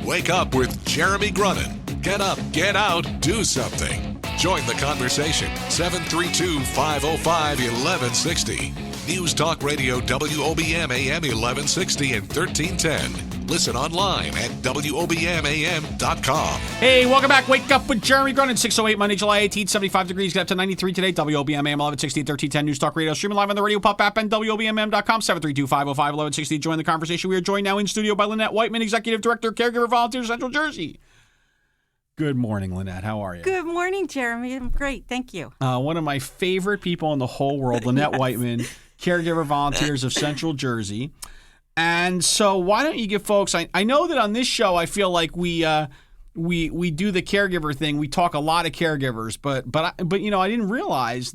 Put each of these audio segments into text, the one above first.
Wake up with Jeremy Grunin. Get up, get out, do something. Join the conversation. 732-505-1160. News Talk Radio WOBM AM 1160 and 1310. Listen online at WOBMAM.com. Hey, welcome back. Wake up with Jeremy Grunin. 6:08 Monday, July 18th, 75 degrees. Get up to 93 today. WOBM AM 1160 and 1310. News Talk Radio. Streaming live on the Radio Pop app and WOBMAM.com. 732-505-1160. Join the conversation. We are joined now in studio by Lynette Whiteman, Executive Director, Caregiver Volunteers, Central Jersey. Good morning, Lynette. How are you? Good morning, Jeremy. I'm great. Thank you. One of my favorite people in the whole world, Lynette Yes. Whiteman, Caregiver Volunteers of Central Jersey. And so why don't you give folks, I know that on this show, I feel like we do the caregiver thing. We talk a lot of caregivers, but you know, I didn't realize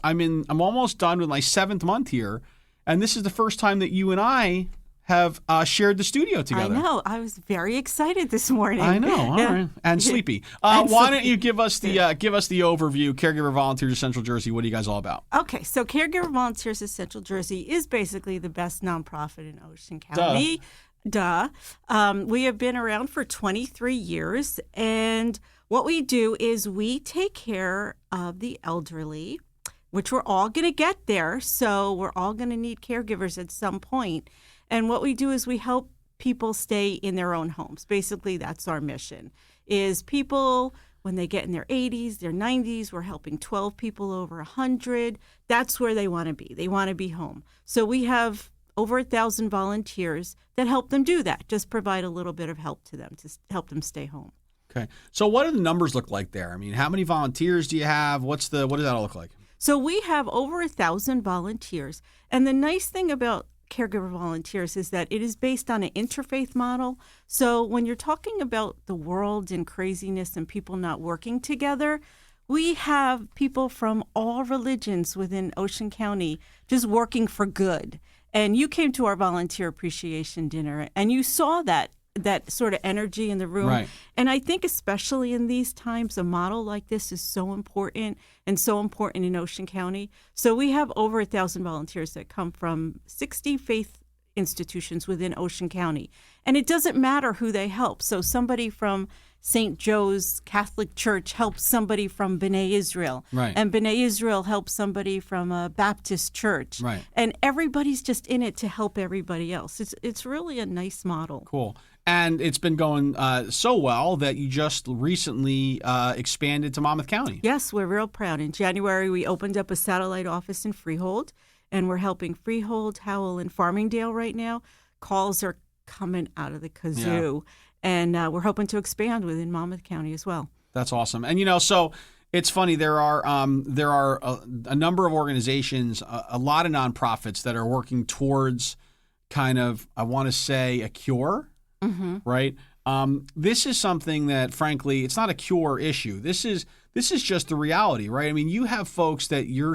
I'm almost done with my 7th month here. And this is the first time that you and I have shared the studio together. I know. I was very excited this morning. I know. All right. And sleepy. Why don't you give us the overview? Caregiver Volunteers of Central Jersey. What are you guys all about? Okay, so Caregiver Volunteers of Central Jersey is basically the best nonprofit in Ocean County. Duh. We have been around for 23 years, and what we do is we take care of the elderly, which we're all going to get there, so we're all going to need caregivers at some point. And what we do is we help people stay in their own homes. Basically, that's our mission, is people, when they get in their 80s, their 90s, we're helping 12 people over 100. That's where they want to be. They want to be home. So we have over 1,000 volunteers that help them do that, just provide a little bit of help to them to help them stay home. Okay. So what do the numbers look like there? I mean, how many volunteers do you have? What does that all look like? So we have over 1,000 volunteers. And the nice thing about Caregiver Volunteers is that it is based on an interfaith model. So when you're talking about the world and craziness and people not working together, we have people from all religions within Ocean County just working for good. And you came to our volunteer appreciation dinner and you saw that sort of energy in the room. Right. And I think especially in these times, a model like this is so important and so important in Ocean County. So we have over 1,000 volunteers that come from 60 faith institutions within Ocean County. And it doesn't matter who they help. So somebody from St. Joe's Catholic Church helps somebody from B'nai Israel. Right. And B'nai Israel helps somebody from a Baptist church. Right. And everybody's just in it to help everybody else. It's really a nice model. Cool. And it's been going so well that you just recently expanded to Monmouth County. Yes, we're real proud. In January, we opened up a satellite office in Freehold, and we're helping Freehold, Howell, and Farmingdale right now. Calls are coming out of the kazoo, and we're hoping to expand within Monmouth County as well. That's awesome. And, you know, so it's funny. There are a number of organizations, a lot of nonprofits that are working towards kind of, I want to say, a cure. Mm-hmm. Right. This is something that, frankly, it's not a cure issue. This is just the reality, right? I mean, you have folks that you're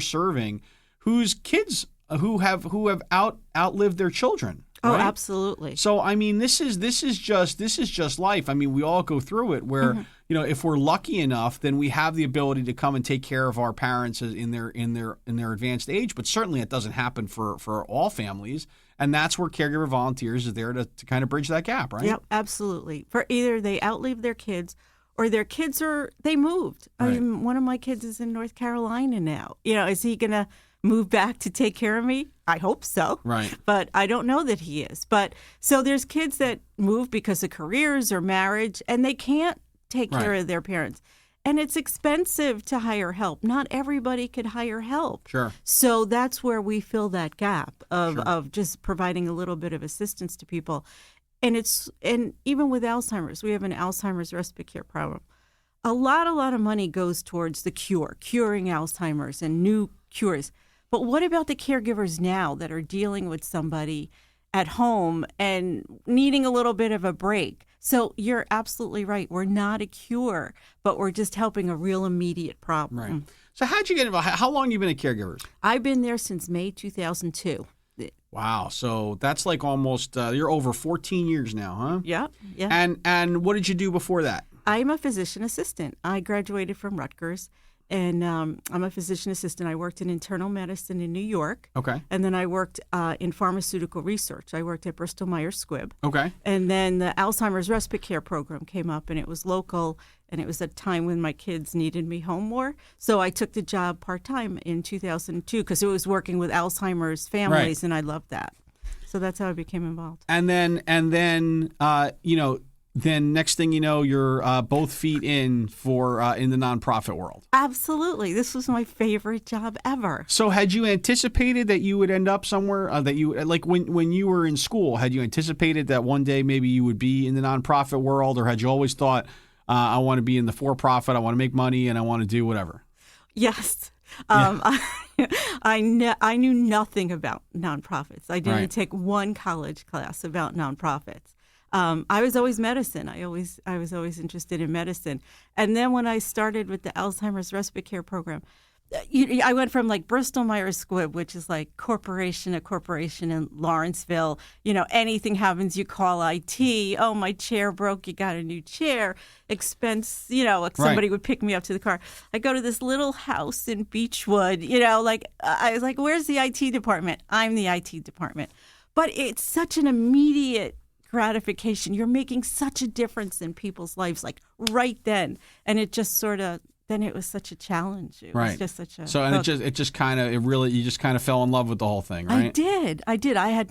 serving whose kids who have outlived their children. Oh, right? absolutely. So, I mean, this is just life. I mean, we all go through it where, you know, if we're lucky enough, then we have the ability to come and take care of our parents in their advanced age. But certainly it doesn't happen for all families. And that's where Caregiver Volunteers is there to kind of bridge that gap, right? Yep, absolutely. For either they outlive their kids or their kids they moved. Right. I mean, one of my kids is in North Carolina now. You know, is he going to move back to take care of me? I hope so. Right. But I don't know that he is. But so there's kids that move because of careers or marriage, and they can't take care of their parents. And it's expensive to hire help. Not everybody could hire help. Sure. So that's where we fill that gap of just providing a little bit of assistance to people. And even with Alzheimer's, we have an Alzheimer's respite care program. A lot of money goes towards the curing Alzheimer's and new cures. But what about the caregivers now that are dealing with somebody at home and needing a little bit of a break? So you're absolutely right. We're not a cure, but we're just helping a real immediate problem. Right. So how'd you get involved? How long have you been at Caregivers? I've been there since May 2002. Wow. So that's like almost, you're over 14 years now, huh? Yeah. And what did you do before that? I'm a physician assistant. I graduated from Rutgers, and I'm a physician assistant. I worked in internal medicine in New York. Okay. And then I worked in pharmaceutical research. I worked at Bristol Myers Squibb. Okay. And then the Alzheimer's Respite Care program came up, and it was local, and it was a time when my kids needed me home more. So I took the job part-time in 2002 because it was working with Alzheimer's families, and I loved that. So that's how I became involved. And then, then next thing you know, you're both feet in for in the nonprofit world. Absolutely. This was my favorite job ever. So had you anticipated that you would end up somewhere that you like when you were in school? Had you anticipated that one day maybe you would be in the nonprofit world, or had you always thought, I want to be in the for-profit, I want to make money, and I want to do whatever? Yes. I knew nothing about nonprofits. I didn't take one college class about nonprofits. I was always medicine. I was always interested in medicine. And then when I started with the Alzheimer's Respite Care program, I went from like Bristol Myers Squibb, which is like a corporation in Lawrenceville. Anything happens, you call IT. Oh, my chair broke. You got a new chair. Expense. Somebody would pick me up to the car. I go to this little house in Beechwood. I was like, where's the IT department? I'm the IT department. But it's such an immediate gratification. You're making such a difference in people's lives, like right then, and it just sort of. Then it was such a challenge. It was just such a you just kind of fell in love with the whole thing, right? I did. I had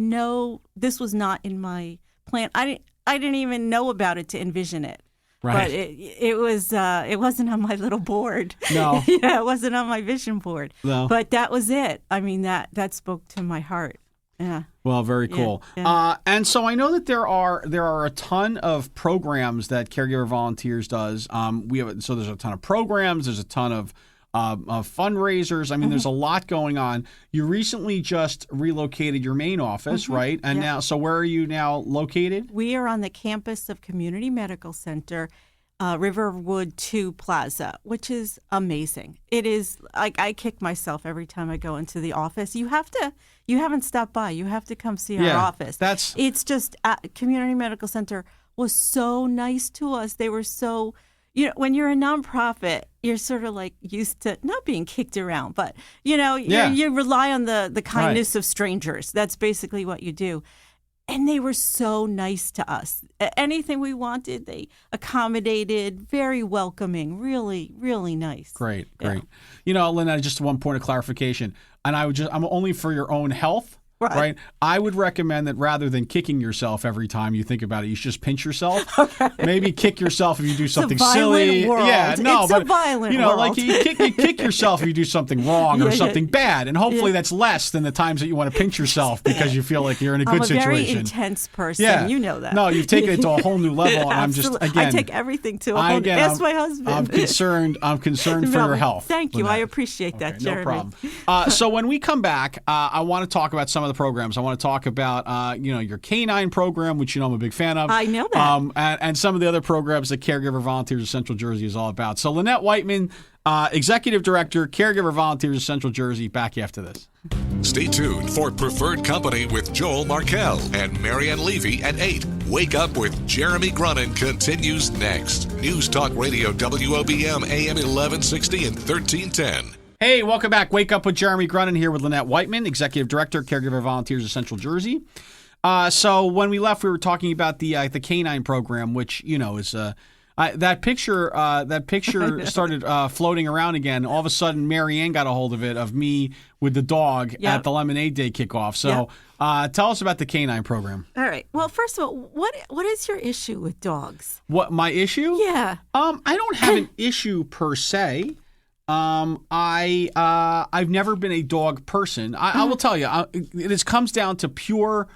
this was not in my plan. I didn't even know about it to envision it. Right. But it wasn't on my little board. No. It wasn't on my vision board. No. But that was it. I mean, that spoke to my heart. Yeah. Well, very cool. Yeah. And so I know that there are a ton of programs that Caregiver Volunteers does. There's a ton of programs. There's a ton of fundraisers. I mean, there's a lot going on. You recently just relocated your main office, right? And now, so where are you now located? We are on the campus of Community Medical Center, Riverwood 2 Plaza, which is amazing. It is like I kick myself every time I go into the office. You haven't stopped by. You have to come see our office. It's just Community Medical Center was so nice to us. They were so, when you're a nonprofit, you're sort of like used to not being kicked around, but you rely on the kindness of strangers. That's basically what you do. And they were so nice to us. Anything we wanted, they accommodated, very welcoming, really, really nice. Great. Lynette, just one point of clarification. And I'm only for your own health. Right. I would recommend that rather than kicking yourself every time you think about it, you should just pinch yourself. Okay. Maybe kick yourself if you do something silly. World. Yeah, no, it's but a violent world. Like you kick yourself if you do something wrong or something bad, and hopefully that's less than the times that you want to pinch yourself because you feel like you're in a good situation. I'm a very intense person. Yeah. You know that. No, you've taken it to a whole new level, and I'm just I take everything to a whole new level. Ask my husband. I'm concerned for your health. Thank you. Lynette. I appreciate that, Jeremy. No problem. So when we come back, I want to talk about some of the programs. I want to talk about your Canine Program, which I'm a big fan of. I know that. And some of the other programs that Caregiver Volunteers of Central Jersey is all about. So Lynette Whiteman, Executive Director, Caregiver Volunteers of Central Jersey, back after this. Stay tuned for Preferred Company with Joel Markell and Marianne Levy at 8. Wake Up with Jeremy Grunin continues next. News Talk Radio WOBM AM 1160 and 1310. Hey, welcome back. Wake Up with Jeremy Grunin here with Lynette Whiteman, Executive Director, Caregiver Volunteers of Central Jersey. So when we left, we were talking about the Canine Program, which is that picture started floating around again. All of a sudden, Marianne got a hold of it of me with the dog at the Lemonade Day kickoff. So tell us about the Canine Program. All right. Well, first of all, what is your issue with dogs? What my issue? Yeah. I don't have an issue per se. I've never been a dog person. I will tell you, it comes down to pure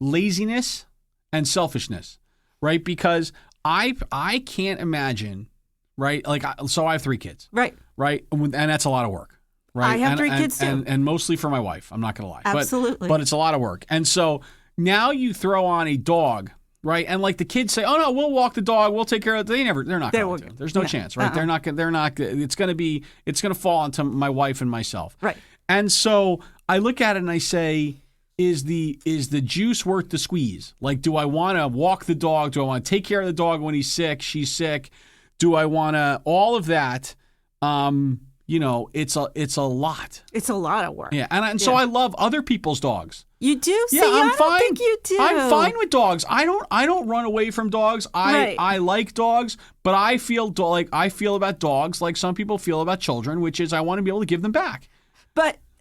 laziness and selfishness, right? Because I can't imagine, right? So I have 3 kids, right? And that's a lot of work, right? I have 3 kids too, and mostly for my wife. I'm not going to lie, absolutely, but it's a lot of work. And so now you throw on a dog. Right, and like the kids say, "Oh no, we'll walk the dog. We'll take care of it." They're not going to. There's no chance, right? They're not. It's going to fall onto my wife and myself. Right. And so I look at it and I say, is the juice worth the squeeze? Like, do I want to walk the dog? Do I want to take care of the dog when he's sick? She's sick. Do I want to all of that? it's a lot. It's a lot of work. Yeah, and so I love other people's dogs. You do? Yeah, See, I'm I fine. don't think you do. I'm fine with dogs. I don't run away from dogs. I like dogs, but I feel about dogs like some people feel about children, which is I want to be able to give them back.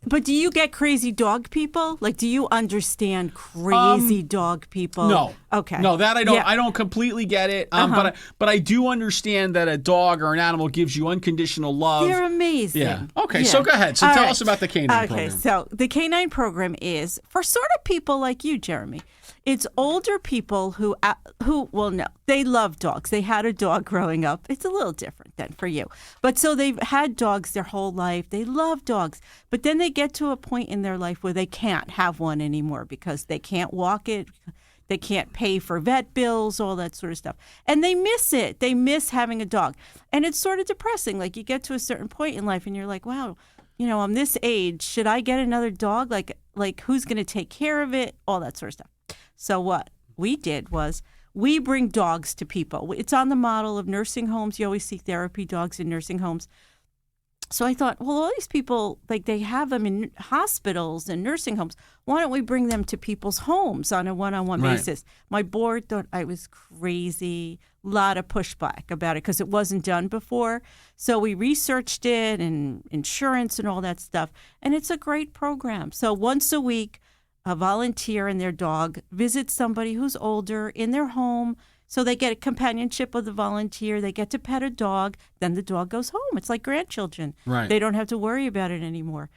But do you get crazy dog people? Like, do you understand crazy dog people? No. Okay. No, that I don't. Yeah. I don't completely get it. But I do understand that a dog or an animal gives you unconditional love. They're amazing. Yeah. Okay. Yeah. So go ahead. So All tell right. us about the Canine Program. Okay. So the Canine Program is for sort of people like you, Jeremy. It's older people who they love dogs. They had a dog growing up. It's a little different than for you. But so they've had dogs their whole life. They love dogs. But then they get to a point in their life where they can't have one anymore because they can't walk it. They can't pay for vet bills, all that sort of stuff. And they miss it. They miss having a dog. And it's sort of depressing. Like you get to a certain point in life and you're like, wow, I'm this age. Should I get another dog? Like who's going to take care of it? All that sort of stuff. So what we did was we bring dogs to people. It's on the model of nursing homes. You always see therapy dogs in nursing homes. So I thought, well, all these people, like they have them in hospitals and nursing homes. Why don't we bring them to people's homes on a one-on-one basis? My board thought I was crazy. A lot of pushback about it because it wasn't done before. So we researched it and insurance and all that stuff. And it's a great program. So once a week, a volunteer and their dog visit somebody who's older in their home. So they get a companionship of the volunteer. They get to pet a dog. Then the dog goes home. It's like grandchildren. Right. They don't have to worry about it anymore.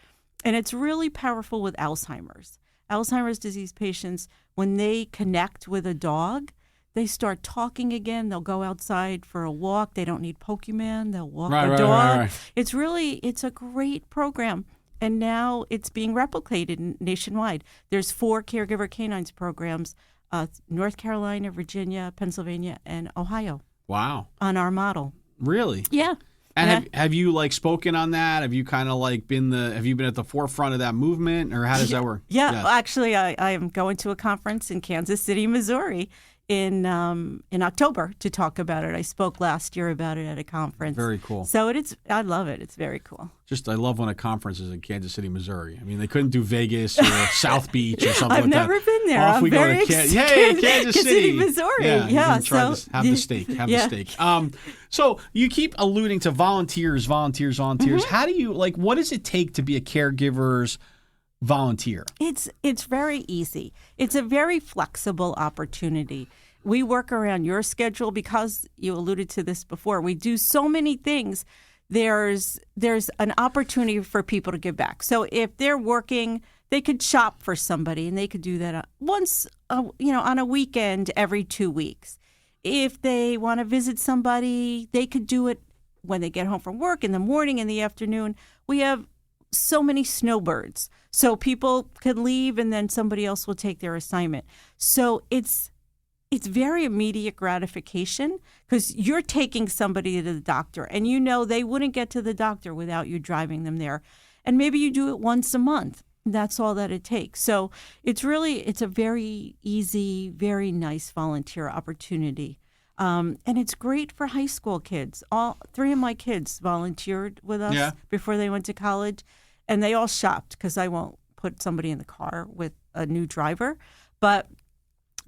And it's really powerful with Alzheimer's. Alzheimer's disease patients, when they connect with a dog, they start talking again. They'll go outside for a walk. They don't need Pokemon. They'll walk the dog. Right. It's a great program. And now it's being replicated nationwide. There's 4 Caregiver Canines programs, North Carolina, Virginia, Pennsylvania, and Ohio. Wow. On our model. Really? Yeah. And have you spoken on that? Have you kind of have you been at the forefront of that movement, or how does that work? Yeah. Well, actually, I am going to a conference in Kansas City, Missouri in October to talk about it. I spoke last year about it at a conference. Very cool. So I love it. It's very cool. I love when a conference is in Kansas City, Missouri. I mean, they couldn't do Vegas or South Beach or something I've like that. never been there. Off I'm we very go to Kansas City, Missouri. Yeah. Yeah. Try to have the steak. The steak. So you keep alluding to volunteers. Mm-hmm. How do you what does it take to be a caregiver's volunteer? It's very easy. It's a very flexible opportunity. We work around your schedule because you alluded to this before. We do so many things. There's an opportunity for people to give back. So if they're working, they could shop for somebody, and they could do that once, on a weekend every 2 weeks. If they want to visit somebody, they could do it when they get home from work, in the morning, in the afternoon. We have so many snowbirds. So people can leave, and then somebody else will take their assignment. So it's very immediate gratification because you're taking somebody to the doctor, and they wouldn't get to the doctor without you driving them there. And maybe you do it once a month. That's all that it takes. So it's a very easy, very nice volunteer opportunity. And it's great for high school kids. All 3 of my kids volunteered with us before they went to college, and they all shopped because I won't put somebody in the car with a new driver. But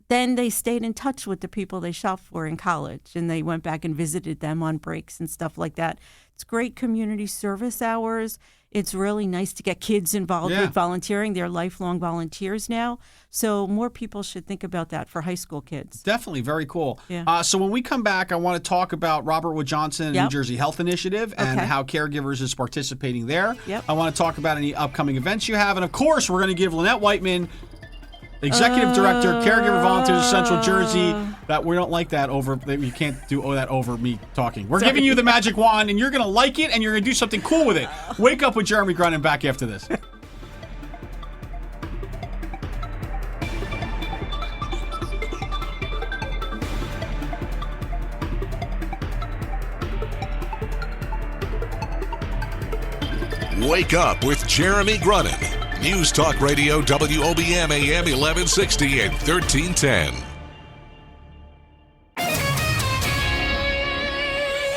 then they stayed in touch with the people they shopped for in college, and they went back and visited them on breaks and stuff like that. It's great community service hours. It's really nice to get kids involved with volunteering. They're lifelong volunteers now. So more people should think about that for high school kids. Definitely. Very cool. Yeah. So when we come back, I want to talk about Robert Wood Johnson New Jersey Health Initiative and how Caregivers is participating there. Yep. I want to talk about any upcoming events you have. And, of course, we're going to give Lynette Whiteman, Executive Director, Caregiver Volunteers of Central Jersey. That we don't like that over. You can't do that over me talking. We're giving you the magic wand, and you're going to like it, and you're going to do something cool with it. Wake Up with Jeremy Grunin back after this. Wake Up with Jeremy Grunin. News Talk Radio WOBM AM 1160 and 1310.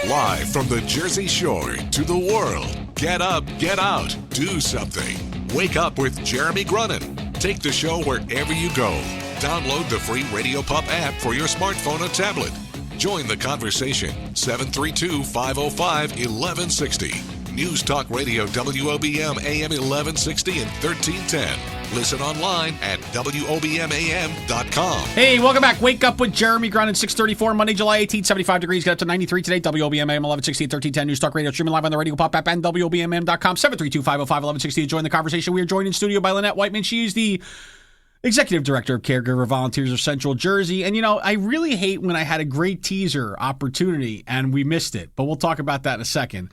Live from the Jersey Shore to the world. Get up, get out, do something. Wake up with Jeremy Grunin. Take the show wherever you go. Download the free Radio Pup app for your smartphone or tablet. Join the conversation. 732-505-1160. News Talk Radio WOBM AM 1160 and 1310. Listen online at WOBMAM.com. Hey, welcome back. Wake up with Jeremy Grunin, 634, Monday, July 18th, 75 degrees. Get up to 93 today. WOBM AM 1160 and 1310. News Talk Radio. Streaming live on the Radio Pop app and WOBMAM.com. 732-505-1160 to join the conversation. We are joined in studio by Lynette Whiteman. She is the Executive Director of Caregiver Volunteers of Central Jersey. And, I really hate when I had a great teaser opportunity and we missed it. But we'll talk about that in a second.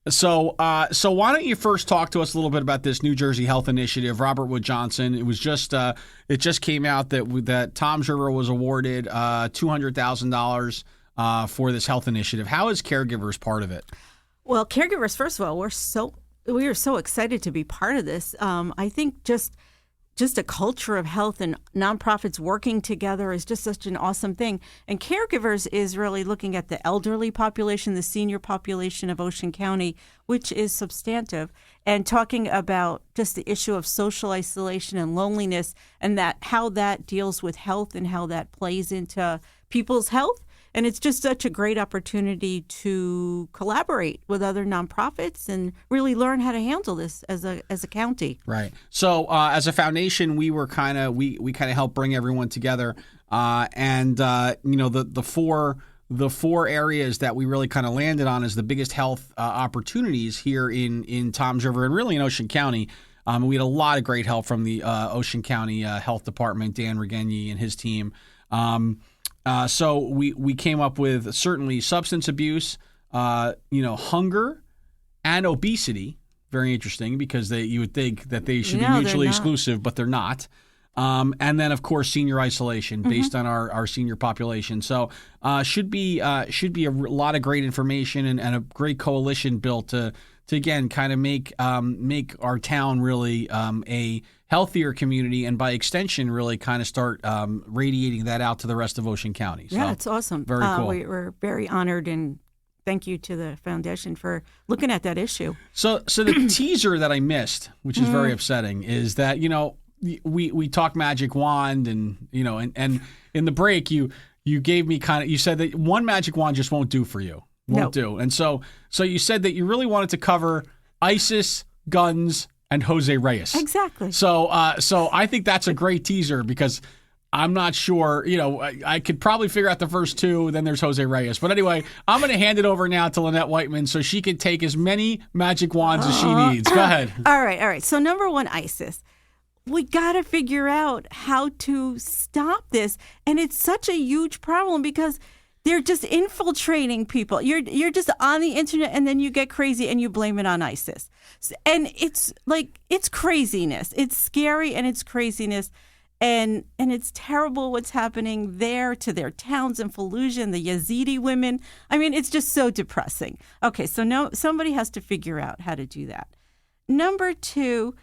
So why don't you first talk to us a little bit about this New Jersey Health Initiative, Robert Wood Johnson. It was just it just came out that Toms River was awarded $200,000 for this health initiative. How is Caregivers part of it? Well, Caregivers, first of all, we are so excited to be part of this. I think just a culture of health and nonprofits working together is just such an awesome thing. And Caregivers is really looking at the elderly population, the senior population of Ocean County, which is substantive, and talking about just the issue of social isolation and loneliness and how that deals with health and how that plays into people's health. And it's just such a great opportunity to collaborate with other nonprofits and really learn how to handle this as a county. Right. So as a foundation, we were kind of helped bring everyone together, and the four areas that we really kind of landed on as the biggest health opportunities here in Toms River and really in Ocean County. We had a lot of great help from the Ocean County Health Department, Dan Regenyi and his team. So we came up with certainly substance abuse, hunger, and obesity. Very interesting because you would think that they should be mutually exclusive, but they're not. And then of course senior isolation based on our senior population. So should be a lot of great information and a great coalition built to again kind of make our town really a healthier community, and by extension, really kind of start radiating that out to the rest of Ocean County. So, yeah, it's awesome. Very cool. We're very honored, and thank you to the foundation for looking at that issue. So the teaser that I missed, which is very upsetting, is that we talk magic wand, and and in the break you gave me you said that one magic wand just won't do for you. Won't do. And so you said that you really wanted to cover ISIS, guns, and Jose Reyes. Exactly. So I think that's a great teaser because I'm not sure, I could probably figure out the first two, then there's Jose Reyes. But anyway, I'm going to hand it over now to Lynette Whiteman so she can take as many magic wands as she needs. Go ahead. All right. So number one, ISIS. We got to figure out how to stop this. And it's such a huge problem because they're just infiltrating people. You're just on the internet, and then you get crazy and you blame it on ISIS. And it's craziness. It's scary and it's craziness. And it's terrible what's happening there to their towns in Fallujah and the Yazidi women. I mean, it's just so depressing. Okay, so somebody has to figure out how to do that. Number two,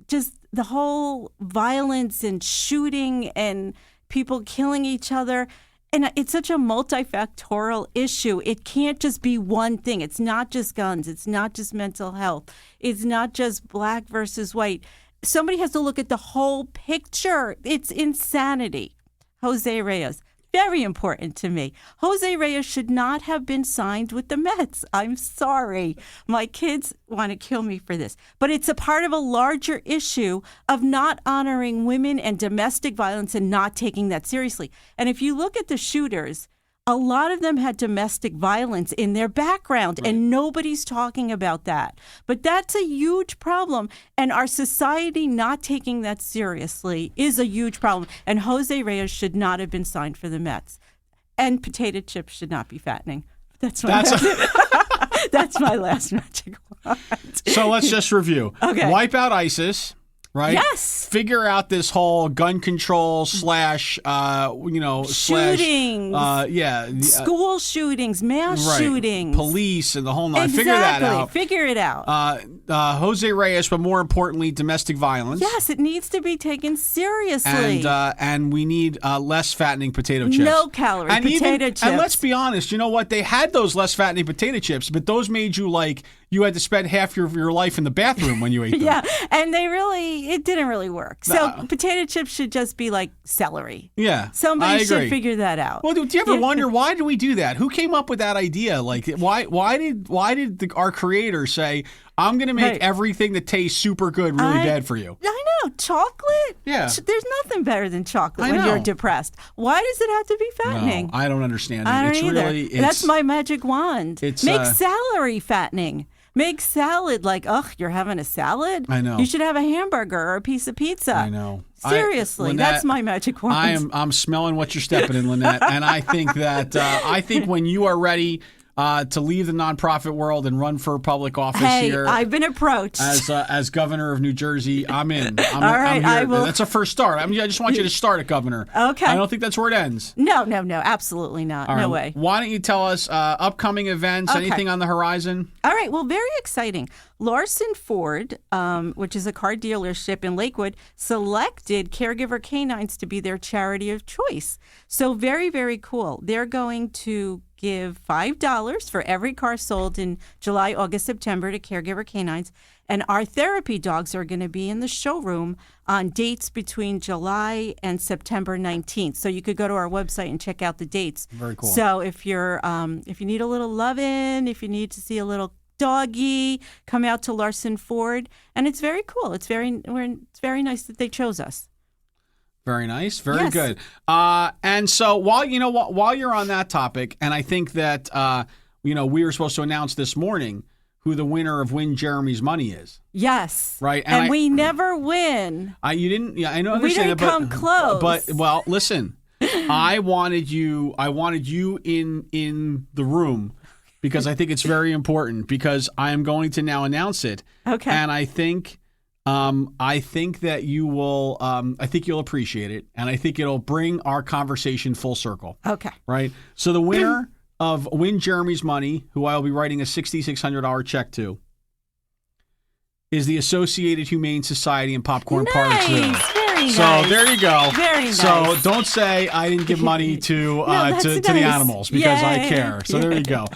just the whole violence and shooting and people killing each other. And it's such a multifactorial issue. It can't just be one thing. It's not just guns. It's not just mental health. It's not just black versus white. Somebody has to look at the whole picture. It's insanity. Jose Reyes, very important to me. Jose Reyes should not have been signed with the Mets. I'm sorry. My kids want to kill me for this. But it's a part of a larger issue of not honoring women and domestic violence and not taking that seriously. And if you look at the shooters, a lot of them had domestic violence in their background, and nobody's talking about that. But that's a huge problem, and our society not taking that seriously is a huge problem. And Jose Reyes should not have been signed for the Mets. And potato chips should not be fattening. That's my last magic wand. So let's just review. Okay. Wipe out ISIS, right? Yes. Figure out this whole gun control slash, shootings. School shootings, mass shootings. Police and the whole nine. Exactly. Figure that out. Figure it out. Jose Reyes, but more importantly, domestic violence. Yes, it needs to be taken seriously. And we need less fattening potato chips. No calorie potato chips. And let's be honest, you know what? They had those less fattening potato chips, but those made you like you had to spend half your life in the bathroom when you ate them. Yeah, and it didn't really work. So potato chips should just be like celery. Yeah, somebody should figure that out. Well, do you ever wonder why did we do that? Who came up with that idea? Like, why did our creator say, I'm going to make everything that tastes super good really bad for you? I know. Chocolate? Yeah. There's nothing better than chocolate when you're depressed. Why does it have to be fattening? No, I don't understand it. I don't it's either. Really, That's my magic wand. Make celery fattening. Make salad like, you're having a salad? I know. You should have a hamburger or a piece of pizza. I know. Seriously, Lynette, that's my magic wand. I'm smelling what you're stepping in, Lynette, and I think that when you are ready to leave the nonprofit world and run for public office here. I've been approached as governor of New Jersey. I'm in. All right, I'm here. I will. That's a first start. I just want you to start at governor. Okay. I don't think that's where it ends. No, absolutely not. No way. Why don't you tell us upcoming events? Okay. Anything on the horizon? All right. Well, very exciting. Larson Ford, which is a car dealership in Lakewood, selected Caregiver Canines to be their charity of choice. So very, very cool. They're going to give $5 for every car sold in July, August, September to Caregiver Canines. And our therapy dogs are going to be in the showroom on dates between July and September 19th. So you could go to our website and check out the dates. Very cool. So if you need a little loving, if you need to see a little doggy, come out to Larson Ford. And it's very cool. It's very nice that they chose us. Very nice. Very good. And so while you're on that topic, and I think that we were supposed to announce this morning who the winner of Win Jeremy's Money is. Yes. Right. And we never win. You didn't. Yeah, I know. We didn't come close. But well, listen. I wanted you in the room because I think it's very important because I am going to now announce it. Okay. And I think that you will. I think you'll appreciate it, and I think it'll bring our conversation full circle. Okay. Right. So the winner of Win Jeremy's Money, who I will be writing a $6,600 check to, is the Associated Humane Society in Popcorn Park Zoo. Very nice. So there you go. Very nice. So don't say I didn't give money to the animals because I care. So there you go.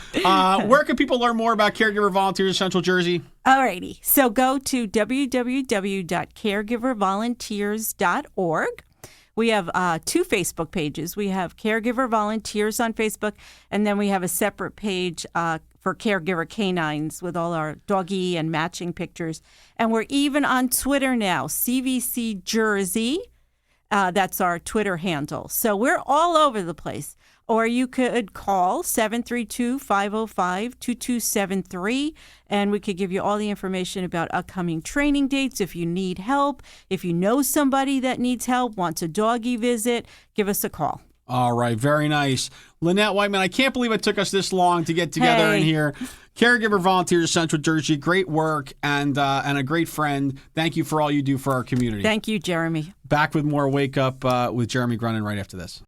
Where can people learn more about Caregiver Volunteers of Central Jersey? Alrighty. So go to www.caregivervolunteers.org. We have 2 Facebook pages. We have Caregiver Volunteers on Facebook, and then we have a separate page for Caregiver Canines with all our doggy and matching pictures. And we're even on Twitter now, CVC Jersey. That's our Twitter handle. So we're all over the place. Or you could call 732-505-2273, and we could give you all the information about upcoming training dates. If you need help, if you know somebody that needs help, wants a doggy visit, give us a call. All right, very nice. Lynette Whiteman, I can't believe it took us this long to get together in here. Caregiver Volunteers of Central Jersey, great work and a great friend. Thank you for all you do for our community. Thank you, Jeremy. Back with more Wake Up with Jeremy Grunin right after this.